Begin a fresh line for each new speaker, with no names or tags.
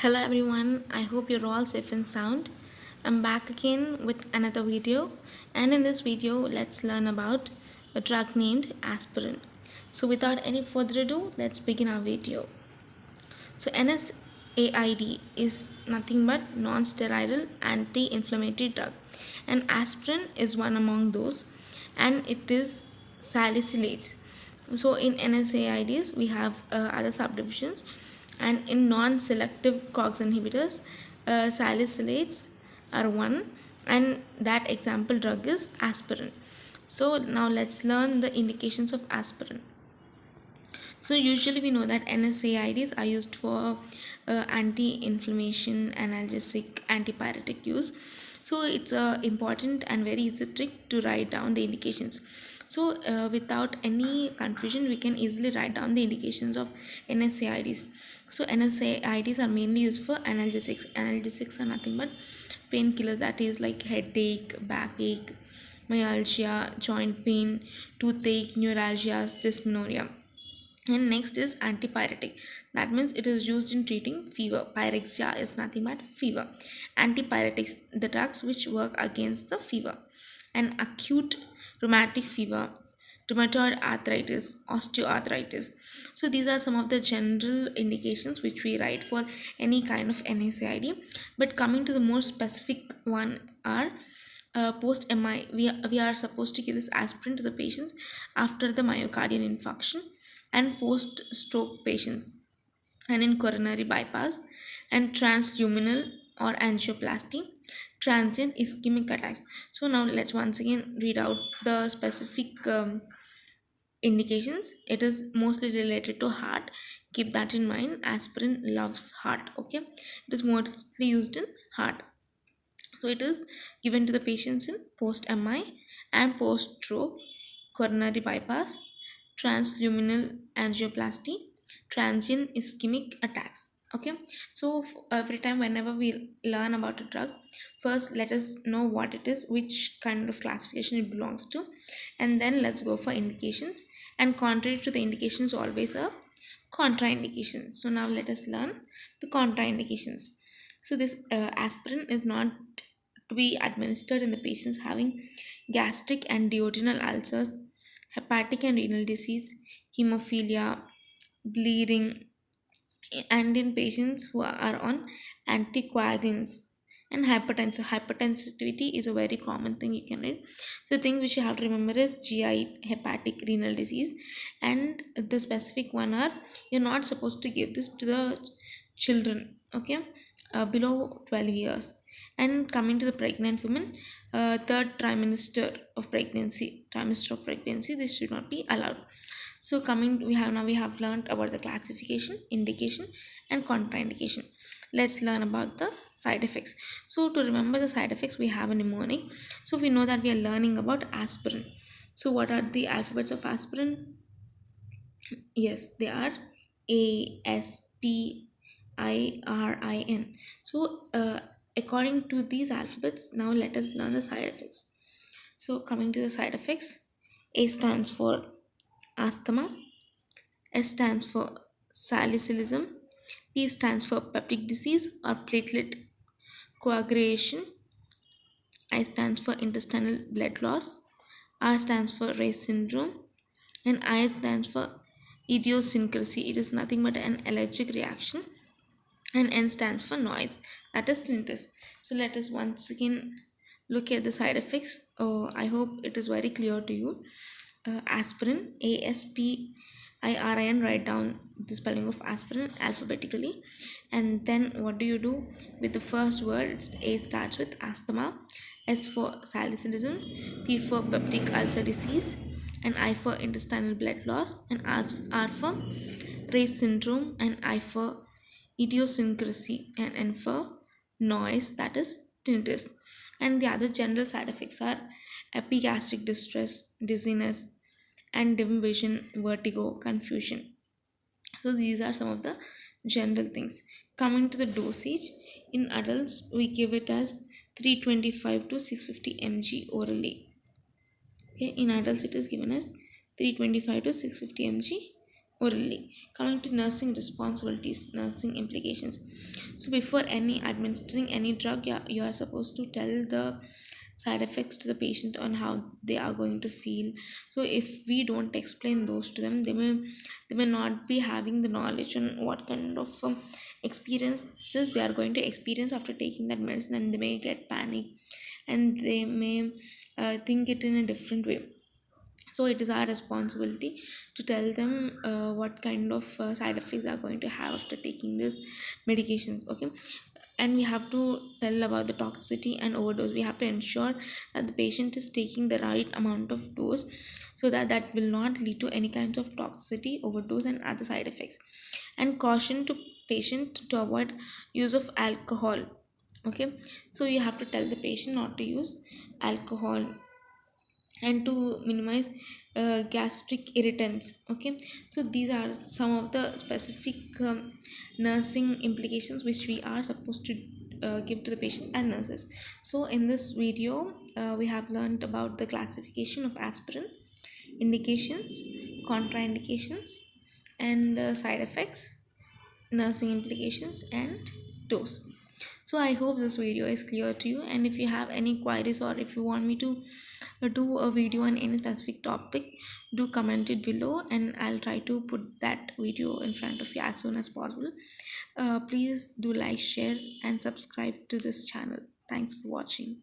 Hello everyone, I hope you're all safe and sound. I'm back again with another video, and in this video let's learn about a drug named aspirin. So without any further ado, let's begin our video. So NSAID is nothing but non-steroidal anti-inflammatory drug, and aspirin is one among those, and it is salicylates. So in NSAIDs we have other subdivisions, and in non-selective COX inhibitors, salicylates are one, and that example drug is aspirin. So now let's learn the indications of aspirin. So usually we know that NSAIDs are used for anti-inflammation, analgesic, antipyretic use. So it's a important and very easy trick to write down the indications. So without any confusion, we can easily write down the indications of NSAIDs. So NSAIDs are mainly used for analgesics. Analgesics are nothing but painkillers, that is like headache, backache, myalgia, joint pain, toothache, neuralgia, dysmenorrhea. And next is antipyretic. That means it is used in treating fever. Pyrexia is nothing but fever. Antipyretics, the drugs which work against the fever. And acute rheumatic fever, rheumatoid arthritis, osteoarthritis. So these are some of the general indications which we write for any kind of NSAID. But coming to the more specific one are post MI. We are supposed to give this aspirin to the patients after the myocardial infarction, and post stroke patients, and in coronary bypass, and transluminal or angioplasty, transient ischemic attacks. So now let's once again read out the specific indications. It is mostly related to heart. Keep that in mind. Aspirin loves heart. Okay, it is mostly used in heart. So it is given to the patients in post MI and post stroke, coronary bypass, transluminal angioplasty, transient ischemic attacks. Okay, so every time whenever we learn about a drug, first let us know what it is, which kind of classification it belongs to, and then let's go for indications. And contrary to the indications, always a contraindication. So now let us learn the contraindications. So this aspirin is not to be administered in the patients having gastric and duodenal ulcers, hepatic and renal disease, hemophilia, bleeding, and in patients who are on anticoagulants. And hypertension. Hypertensivity is a very common thing you can read. So the thing which you have to remember is GI, hepatic, renal disease, and the specific one are you're not supposed to give this to the children. Okay, below 12 years. And coming to the pregnant women, third trimester of pregnancy, this should not be allowed. So coming, we have learned about the classification, indication, and contraindication. Let's learn about the side effects. So to remember the side effects, we have a mnemonic. So we know that we are learning about aspirin. So what are the alphabets of aspirin? Yes, they are ASPIRIN. So according to these alphabets, now let us learn the side effects. So coming to the side effects, A stands for asthma, S stands for salicylism, P stands for peptic disease or platelet coagulation, I stands for intestinal blood loss, R stands for race syndrome, and I stands for idiosyncrasy. It is nothing but an allergic reaction, and N stands for noise, that is tinnitus. So let us once again look at the side effects. I hope it is very clear to you. Aspirin, ASPIRIN, write down the spelling of aspirin alphabetically, and then what do you do with the first word? A starts with asthma, S for salicylism, P for peptic ulcer disease, and I for intestinal blood loss, and R for race syndrome, and I for idiosyncrasy, and N for noise, that is tinnitus. And the other general side effects are epigastric distress, dizziness, and dim vision, vertigo, confusion. So these are some of the general things. Coming to the dosage, in adults we give it as 325 to 650 mg orally. Okay, in adults it is given as 325 to 650 mg orally. Coming to nursing responsibilities, nursing implications. So before any administering any drug, you are supposed to tell the side effects to the patient on how they are going to feel. So if we don't explain those to them, they may not be having the knowledge on what kind of experiences they are going to experience after taking that medicine, and they may get panic, and they may think it in a different way. So it is our responsibility to tell them what kind of side effects are going to have after taking these medications, okay. And we have to tell about the toxicity and overdose. We have to ensure that the patient is taking the right amount of dose, so that that will not lead to any kinds of toxicity, overdose, and other side effects. And caution to patient to avoid use of alcohol, okay. So you have to tell the patient not to use alcohol, and to minimize gastric irritants, okay. So these are some of the specific nursing implications which we are supposed to give to the patient and nurses. So in this video we have learned about the classification of aspirin, indications, contraindications, and side effects, nursing implications, and dose. So I hope this video is clear to you, and if you have any queries, or if you want me to do a video on any specific topic, do comment it below, and I'll try to put that video in front of you as soon as possible. Please do like, share, and subscribe to this channel. Thanks for watching.